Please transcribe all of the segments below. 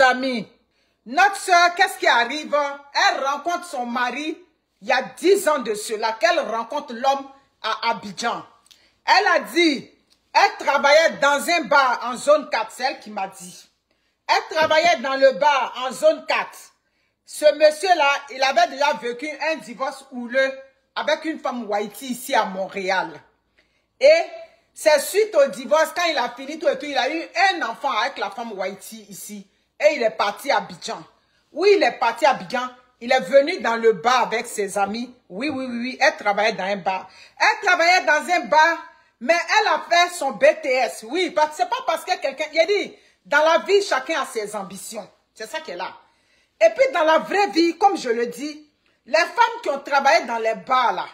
Chers amis, notre soeur, qu'est-ce qui arrive? Elle rencontre son mari il y a 10 ans de cela, qu'elle rencontre l'homme à Abidjan. Elle a dit, elle travaillait dans un bar en zone 4, c'est elle qui m'a dit. Elle travaillait dans le bar en zone 4. Ce monsieur-là, il avait déjà vécu un divorce houleux avec une femme Whitey ici à Montréal. Et c'est suite au divorce, quand il a fini tout et tout, il a eu un enfant avec la femme Whitey ici. Et il est parti à Abidjan. Oui, il est parti à Abidjan. Il est venu dans le bar avec ses amis. Oui. Elle travaillait dans un bar. Elle travaillait dans un bar, mais elle a fait son BTS. Oui, c'est pas parce que quelqu'un... Il a dit, dans la vie, chacun a ses ambitions. C'est ça qu'elle a. Et puis, dans la vraie vie, comme je le dis, les femmes qui ont travaillé dans les bars, là,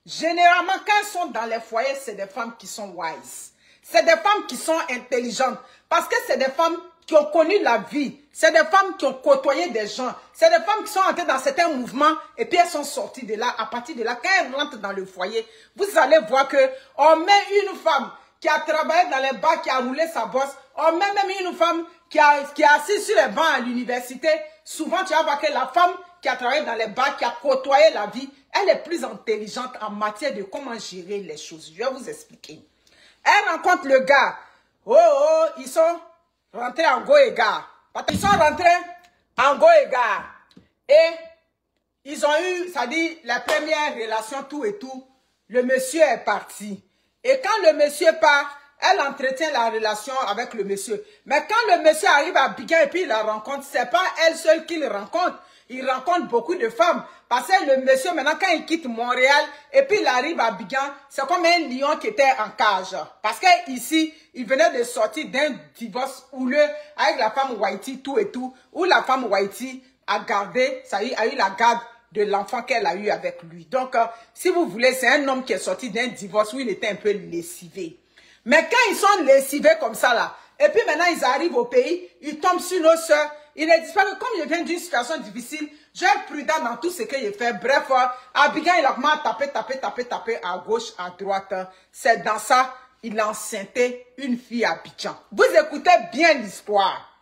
généralement, quand elles sont dans les foyers, c'est des femmes qui sont wise. C'est des femmes qui sont intelligentes. Parce que c'est des femmes qui ont connu la vie. C'est des femmes qui ont côtoyé des gens. C'est des femmes qui sont entrées dans certains mouvements et puis elles sont sorties de là. À partir de là, quand elles rentrent dans le foyer, vous allez voir que on met une femme qui a travaillé dans les bars, qui a roulé sa bosse. On met même une femme qui est assise sur les bancs à l'université. Souvent, tu vas voir que la femme qui a travaillé dans les bars, qui a côtoyé la vie, elle est plus intelligente en matière de comment gérer les choses. Je vais vous expliquer. Elle rencontre le gars. Oh, ils sont rentrés en Goéga. Ils sont rentrés en Goéga. Et ils ont eu, ça dit, la première relation, tout et tout. Le monsieur est parti. Et quand le monsieur part, elle entretient la relation avec le monsieur. Mais quand le monsieur arrive à Abidjan et puis il la rencontre, c'est pas elle seule qu'il rencontre. Il rencontre beaucoup de femmes. Parce que le monsieur, maintenant, quand il quitte Montréal et puis il arrive à Abidjan, c'est comme un lion qui était en cage. Parce que ici, il venait de sortir d'un divorce houleux avec la femme Whitey, tout et tout, où la femme Whitey a gardé, ça a eu la garde de l'enfant qu'elle a eu avec lui. Donc, si vous voulez, c'est un homme qui est sorti d'un divorce où il était un peu lessivé. Mais quand ils sont lessivés comme ça, là, et puis maintenant ils arrivent au pays, ils tombent sur nos soeurs, ils ne disent pas que comme je viens d'une situation difficile, je suis prudent dans tout ce que je fais. Bref, Abidjan, il a commencé à taper à gauche, à droite. C'est dans ça, il a enceinté une fille à Abidjan. Vous écoutez bien l'histoire.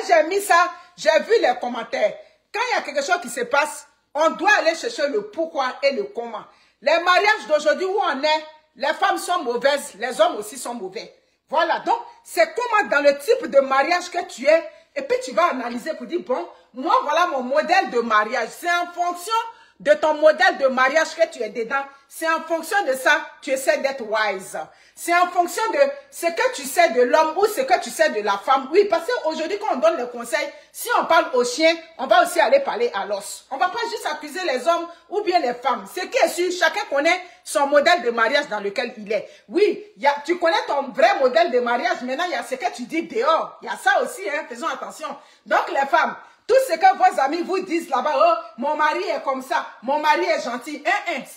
J'ai mis ça, j'ai vu les commentaires. Quand il y a quelque chose qui se passe, on doit aller chercher le pourquoi et le comment. Les mariages d'aujourd'hui où on est, les femmes sont mauvaises, les hommes aussi sont mauvais. Voilà, donc c'est comment dans le type de mariage que tu es, et puis tu vas analyser pour dire, bon, moi voilà mon modèle de mariage. C'est en fonction de ton modèle de mariage que tu es dedans. C'est en fonction de ça, tu essaies d'être wise. C'est en fonction de ce que tu sais de l'homme ou ce que tu sais de la femme. Oui, parce qu'aujourd'hui, quand on donne les conseils, si on parle aux chiens, on va aussi aller parler à l'os. On ne va pas juste accuser les hommes ou bien les femmes. Ce qui est sûr, chacun connaît son modèle de mariage dans lequel il est. Oui, tu connais ton vrai modèle de mariage. Maintenant, il y a ce que tu dis dehors. Il y a ça aussi, hein, faisons attention. Donc, les femmes, tout ce que vos amis vous disent là-bas, oh, mon mari est comme ça, mon mari est gentil,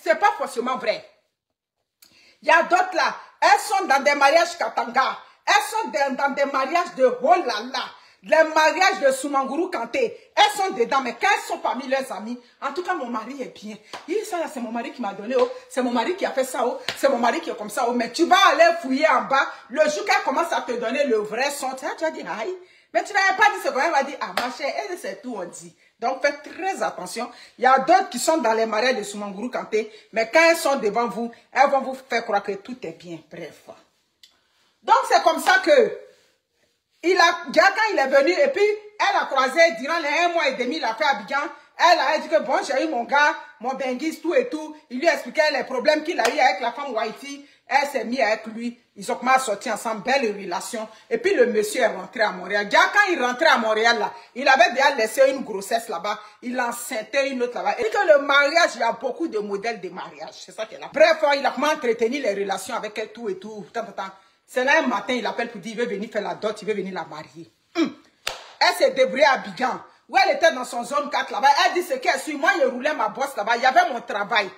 c'est pas forcément vrai. Il y a d'autres là, elles sont dans des mariages Katanga, elles sont dans des mariages de Holala, les mariages de Soumanguru Kanté, elles sont dedans, mais quand elles sont parmi leurs amis, en tout cas mon mari est bien. Ça là, c'est mon mari qui m'a donné, oh, c'est mon mari qui a fait ça, oh, c'est mon mari qui est comme ça, oh, mais tu vas aller fouiller en bas, le jour qu'elle commence à te donner le vrai son, tu vas dire, aïe. Mais tu n'avais pas dit ce qu'on va dire, ah ma chère, elle c'est tout on dit. Donc faites très attention. Il y a d'autres qui sont dans les mariages de Soumanguru Kanté, mais quand elles sont devant vous, elles vont vous faire croire que tout est bien. Bref. Donc c'est comme ça que, quand il est venu, et puis elle a croisé, durant les 1 mois et demi, il a fait Abidjan, elle a dit que bon, j'ai eu mon gars, mon benguis, tout et tout. Il lui a expliqué les problèmes qu'il a eu avec la femme Whitey. Elle s'est mise avec lui. Ils ont commencé à sortir ensemble, belle relation. Et puis le monsieur est rentré à Montréal. Déjà quand il rentrait à Montréal, là, il avait déjà laissé une grossesse là-bas. Il enceintait une autre là-bas. Et que le mariage, il y a beaucoup de modèles de mariage. C'est ça qu'elle a. Bref, il a commencé à entretenir les relations avec elle, tout et tout. C'est là un matin, il appelle pour dire, il veut venir faire la dot, il veut venir la marier. Elle s'est débrouillée à Abidjan. Où elle était dans son zone 4 là-bas. Elle dit ce qu'elle suit. Moi, je roulais ma bosse là-bas. Il y avait mon travail.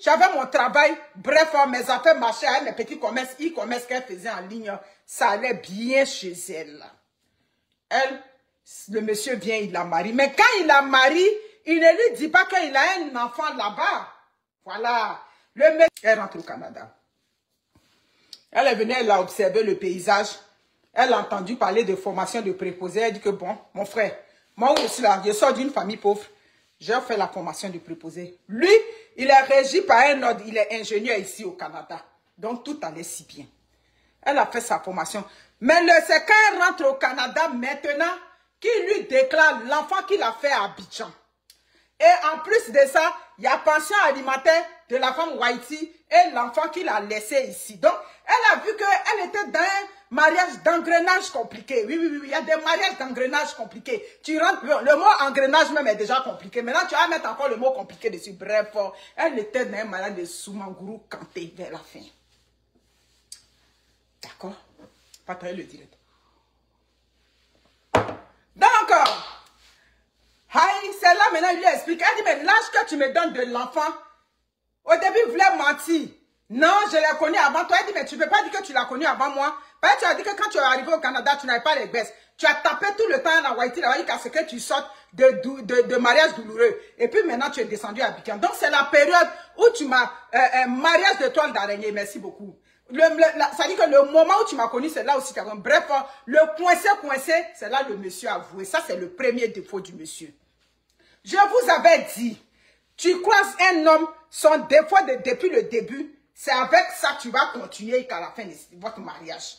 J'avais mon travail. Bref, mes affaires marchaient avec mes petits commerces, e-commerce qu'elle faisait en ligne. Ça allait bien chez elle. Elle, le monsieur vient, il la marie. Mais quand il la marie, il ne lui dit pas qu'il a un enfant là-bas. Voilà. Le monsieur, elle rentre au Canada. Elle est venue, elle a observé le paysage. Elle a entendu parler de formation de préposé. Elle dit que bon, mon frère, moi je suis là, je sors d'une famille pauvre. J'ai fait la formation de préposé. Lui, il est régi par un ordre. Il est ingénieur ici au Canada. Donc tout allait si bien. Elle a fait sa formation. Mais c'est quand elle rentre au Canada maintenant qu'il lui déclare l'enfant qu'il a fait à Abidjan. Et en plus de ça, il y a pension alimentaire de la femme Whitey et l'enfant qu'il a laissé ici. Donc, elle a vu qu'elle était dans un mariage d'engrenage compliqué. Oui, il y a des mariages d'engrenage compliqués. Tu rentres, le mot engrenage même est déjà compliqué. Maintenant, tu vas mettre encore le mot compliqué dessus. Bref, elle était dans un mariage de Soumangourou Kanté vers la fin. D'accord? Pas le direct. Donc, c'est là maintenant, il lui explique. Elle dit, mais l'âge que tu me donnes de l'enfant, au début, il voulait mentir. Non, je l'ai connu avant toi. Elle dit, mais tu ne peux pas dire que tu l'as connu avant moi. Parce que tu as dit que quand tu es arrivé au Canada, tu n'avais pas les baisses. Tu as tapé tout le temps à Hawaïti, à ce que tu sortes de mariage douloureux. Et puis maintenant, tu es descendu à Abidjan. Donc, c'est la période où tu m'as... mariage de toile d'araignée. Merci beaucoup. Ça dit que le moment où tu m'as connu, c'est là aussi. Bref, le coincé, c'est là le monsieur avoué. Ça, c'est le premier défaut du monsieur. Je vous avais dit, tu croises un homme, son défaut depuis le début, c'est avec ça que tu vas continuer jusqu'à la fin de votre mariage.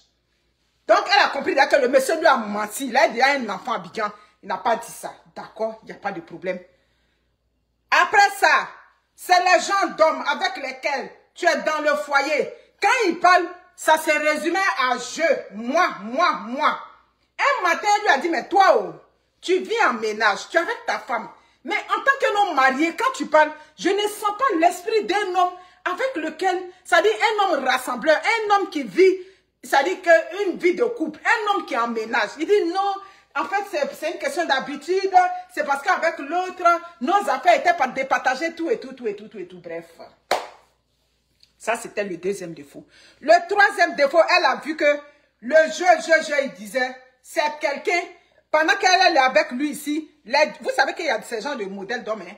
Donc, elle a compris que le monsieur lui a menti. Il a dit à un enfant Abidjan, il n'a pas dit ça. D'accord, il n'y a pas de problème. Après ça, c'est les gens d'hommes avec lesquels tu es dans le foyer. Quand ils parlent, ça se résumait à je, moi. Un matin, elle lui a dit, mais toi, tu vis en ménage, tu es avec ta femme. Mais en tant qu'un homme marié, quand tu parles, je ne sens pas l'esprit d'un homme avec lequel, ça dit un homme rassembleur, un homme qui vit, ça dit qu'une vie de couple, un homme qui est en ménage. Il dit non, en fait c'est une question d'habitude, c'est parce qu'avec l'autre, nos affaires étaient pas départagées, tout, bref. Ça, c'était le deuxième défaut. Le troisième défaut, elle a vu que le jeu, il disait, c'est quelqu'un, pendant qu'elle est avec lui ici, vous savez qu'il y a ces genres de modèles d'hommes, hein?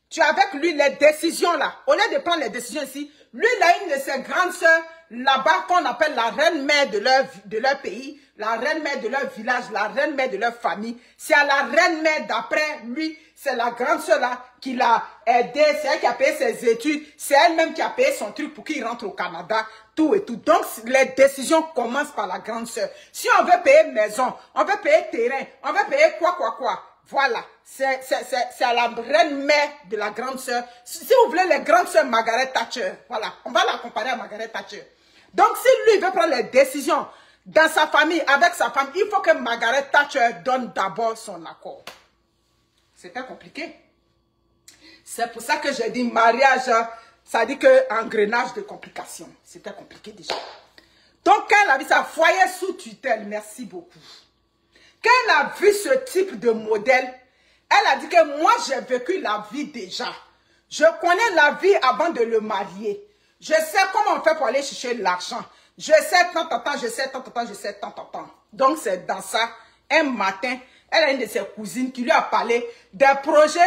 Tu as avec lui les décisions là. Au lieu de prendre les décisions ici, lui, il a une de ses grandes sœurs là-bas qu'on appelle la reine-mère de leur pays, la reine-mère de leur village, la reine-mère de leur famille. C'est à la reine-mère d'après lui, c'est la grande sœur là qui l'a aidé, c'est elle qui a payé ses études, c'est elle-même qui a payé son truc pour qu'il rentre au Canada, tout et tout. Donc, les décisions commencent par la grande sœur. Si on veut payer maison, on veut payer terrain, on veut payer quoi. Voilà, c'est à la reine-mère de la grande sœur. Si vous voulez, les grandes sœurs Margaret Thatcher, voilà, on va la comparer à Margaret Thatcher. Donc, si lui veut prendre les décisions dans sa famille, avec sa femme, il faut que Margaret Thatcher donne d'abord son accord. C'était compliqué. C'est pour ça que j'ai dit mariage, ça dit que engrenage de complications. C'était compliqué déjà. Donc, quand elle a vu ça, foyer sous tutelle, merci beaucoup. Quand elle a vu ce type de modèle, elle a dit que moi, j'ai vécu la vie déjà. Je connais la vie avant de le marier. Je sais comment on fait pour aller chercher l'argent. Je sais tant. Donc, c'est dans ça. Un matin, elle a une de ses cousines qui lui a parlé des projets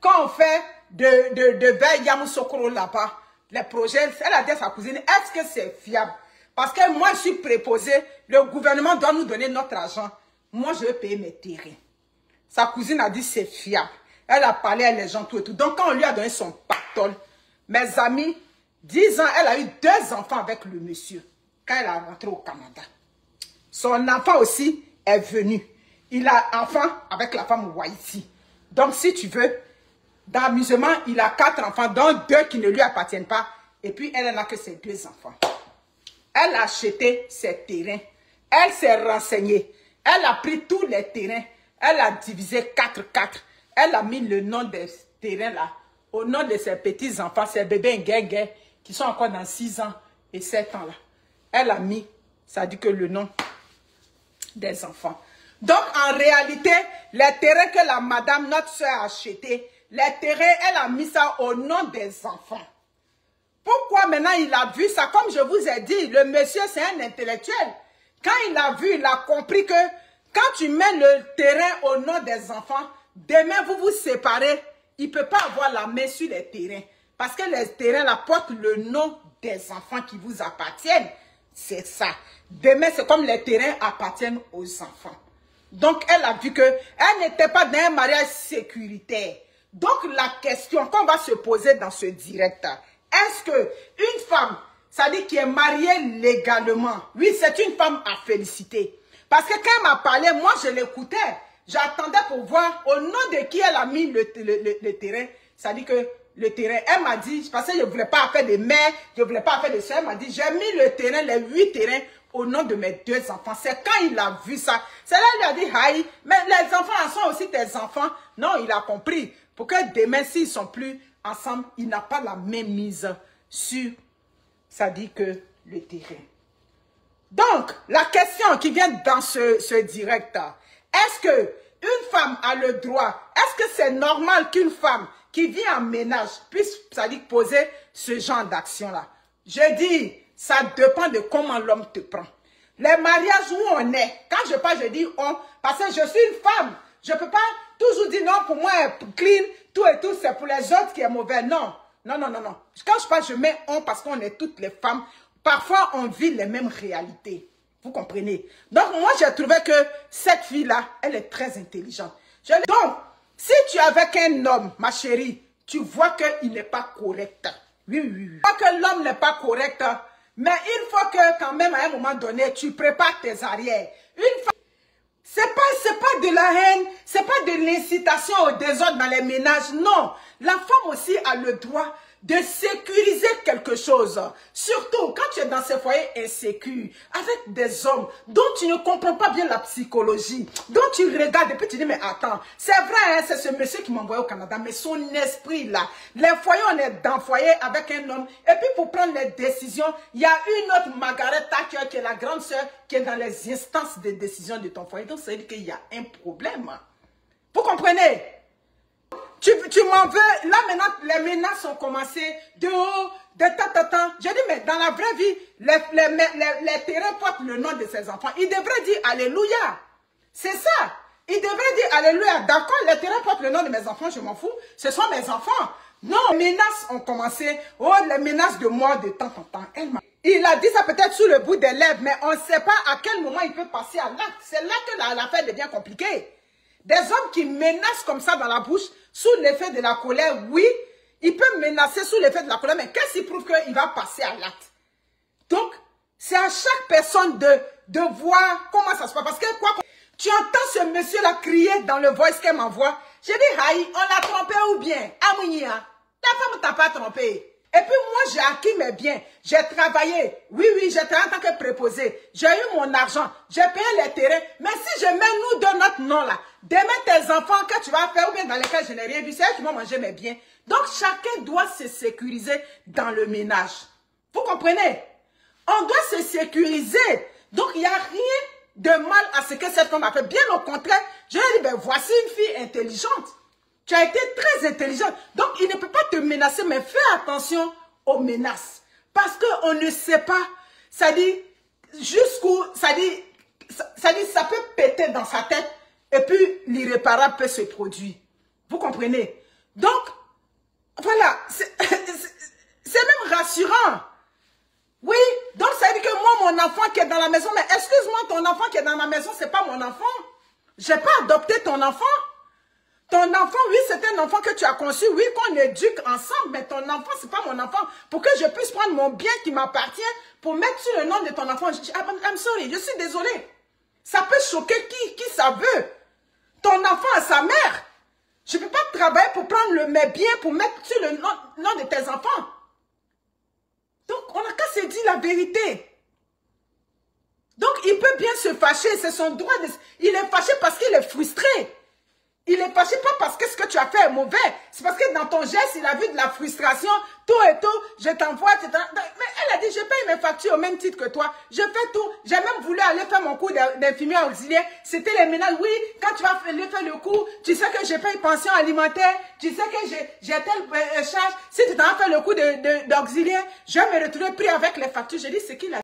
qu'on fait vers Yamoussoukro là-bas. Les projets, elle a dit à sa cousine, est-ce que c'est fiable? Parce que moi, je suis préposée, le gouvernement doit nous donner notre argent. Moi, je vais payer mes terrains. Sa cousine a dit c'est fiable. Elle a parlé à les gens, tout et tout. Donc, quand on lui a donné son pactole, mes amis, 10 ans, elle a eu 2 enfants avec le monsieur. Quand elle est rentrée au Canada. Son enfant aussi est venu. Il a un enfant avec la femme Whitey. Donc, si tu veux, d'amusement, il a 4 enfants, dont 2 qui ne lui appartiennent pas. Et puis, elle n'a que ses 2 enfants. Elle a acheté ses terrains. Elle s'est renseignée. Elle a pris tous les terrains. Elle a divisé 4-4. Elle a mis le nom des terrains là. Au nom de ses petits-enfants, ses bébés Nguengue, qui sont encore dans 6 ans et 7 ans là. Elle a mis, ça dit que le nom des enfants. Donc, en réalité, les terrains que la madame, notre soeur, a achetés, les terrains, elle a mis ça au nom des enfants. Pourquoi maintenant il a vu ça? Comme je vous ai dit, le monsieur, c'est un intellectuel. Quand il a vu, il a compris que quand tu mets le terrain au nom des enfants, demain vous vous séparez, il ne peut pas avoir la main sur les terrains. Parce que les terrains là portent le nom des enfants qui vous appartiennent. C'est ça. Demain, c'est comme les terrains appartiennent aux enfants. Donc, elle a vu qu'elle n'était pas dans un mariage sécuritaire. Donc, la question qu'on va se poser dans ce direct, est-ce qu'une femme, ça dit qui est mariée légalement, oui, c'est une femme à féliciter. Parce que quand elle m'a parlé, moi, je l'écoutais. J'attendais pour voir au nom de qui elle a mis le terrain. Ça dit que le terrain, elle m'a dit, parce que je ne voulais pas faire de mère, je ne voulais pas faire de soeur, elle m'a dit, j'ai mis le terrain, les 8 terrains, au nom de mes 2 enfants. C'est quand il a vu ça. C'est là qu'il a dit, aïe, mais les enfants sont aussi tes enfants. Non, il a compris. Pour que demain, s'ils ne sont plus ensemble, il n'a pas la même mise sur, ça dit que le terrain. Donc, la question qui vient dans ce direct, est-ce qu'une femme a le droit, est-ce que c'est normal qu'une femme qui vit en ménage puisse, ça dit, poser ce genre d'action-là? Je dis, ça dépend de comment l'homme te prend. Les mariages où on est, quand je parle, je dis on, parce que je suis une femme. Je ne peux pas toujours dire non, pour moi, clean, tout et tout, c'est pour les autres qui est mauvais. Non, non, non, non, non. Quand je parle, je mets on parce qu'on est toutes les femmes. Parfois, on vit les mêmes réalités. Vous comprenez? Donc, moi, j'ai trouvé que cette fille-là, elle est très intelligente. Donc, si tu es avec un homme, ma chérie, tu vois qu'il n'est pas correct. Oui, oui, oui. Tu vois que l'homme n'est pas correct, mais il faut que quand même, à un moment donné, tu prépares tes arrières. Une fois, c'est pas de la haine, c'est pas de l'incitation au désordre dans les ménages. Non, la femme aussi a le droit de sécuriser quelque chose. Surtout quand tu es dans ces foyers insécures, avec des hommes dont tu ne comprends pas bien la psychologie, dont tu regardes et puis tu dis, mais attends, c'est vrai, hein, c'est ce monsieur qui m'a envoyé au Canada, mais son esprit là, les foyers, on est dans le foyer avec un homme, et puis pour prendre les décisions, il y a une autre Margaret Thatcher qui est la grande sœur, qui est dans les instances de décision de ton foyer. Donc ça veut dire qu'il y a un problème. Vous comprenez? Tu m'en veux, là maintenant, les menaces ont commencé de haut, de ta. Je dis, mais dans la vraie vie, les terrains portent le nom de ses enfants. Ils devraient dire Alléluia. C'est ça. Ils devraient dire Alléluia. D'accord, les terrains portent le nom de mes enfants, je m'en fous. Ce sont mes enfants. Non, les menaces ont commencé. Oh, les menaces de mort de temps en temps. Il a dit ça peut-être sous le bout des lèvres, mais on ne sait pas à quel moment il peut passer à l'acte. C'est là que l'affaire devient compliquée. Des hommes qui menacent comme ça dans la bouche, sous l'effet de la colère, oui, il peut menacer sous l'effet de la colère, mais qu'est-ce qui prouve qu'il va passer à l'acte? Donc, c'est à chaque personne de voir comment ça se passe. Parce que quoi, tu entends ce monsieur-là crier dans le voice qu'elle m'envoie. Je dis, aïe, on l'a trompé ou bien? Amounia, la femme ne t'a pas trompé. Et puis moi, j'ai acquis mes biens. J'ai travaillé. Oui, j'ai travaillé en tant que préposé. J'ai eu mon argent. J'ai payé les terrains. Mais si je mets nous deux notre nom là, demain tes enfants que tu vas faire ou bien dans lesquels je n'ai rien vu, c'est eux qui vont manger mes biens. Donc chacun doit se sécuriser dans le ménage. Vous comprenez? On doit se sécuriser. Donc il n'y a rien de mal à ce que cette femme a fait. Bien au contraire, je lui ai dit, ben voici une fille intelligente. Tu as été très intelligente. Donc, il ne peut pas te menacer, mais fais attention aux menaces. Parce qu'on ne sait pas, ça dit, jusqu'où, ça peut péter dans sa tête et puis l'irréparable peut se produire. Vous comprenez? Donc, voilà, c'est même rassurant. Oui, donc ça veut dire que moi, mon enfant qui est dans la maison, mais excuse-moi, ton enfant qui est dans ma maison, c'est pas mon enfant. J'ai pas adopté ton enfant. Ton enfant, oui, c'est un enfant que tu as conçu, oui, qu'on éduque ensemble, mais ton enfant, c'est pas mon enfant. Pour que je puisse prendre mon bien qui m'appartient pour mettre sur le nom de ton enfant, I'm sorry, je suis désolée. Ça peut choquer qui ça veut. Ton enfant a sa mère. Je ne peux pas travailler pour prendre mes biens, pour mettre sur le nom de tes enfants. Donc, on n'a qu'à se dire la vérité. Donc, il peut bien se fâcher, c'est son droit. Il est fâché parce qu'il est frustré. Il est fâché pas parce que ce que tu as fait est mauvais. C'est parce que dans ton geste, il a vu de la frustration. Tout et tout, je t'envoie. Mais elle a dit, je paye mes factures au même titre que toi. Je fais tout. J'ai même voulu aller faire mon cours d'infirmière auxiliaire. C'était les ménages. Oui, quand tu vas faire le cours, tu sais que je paye pension alimentaire. Tu sais que j'ai telle charge. Si tu t'en fais le cours d'auxiliaire, je vais me retrouver pris avec les factures. Je dis, c'est qui la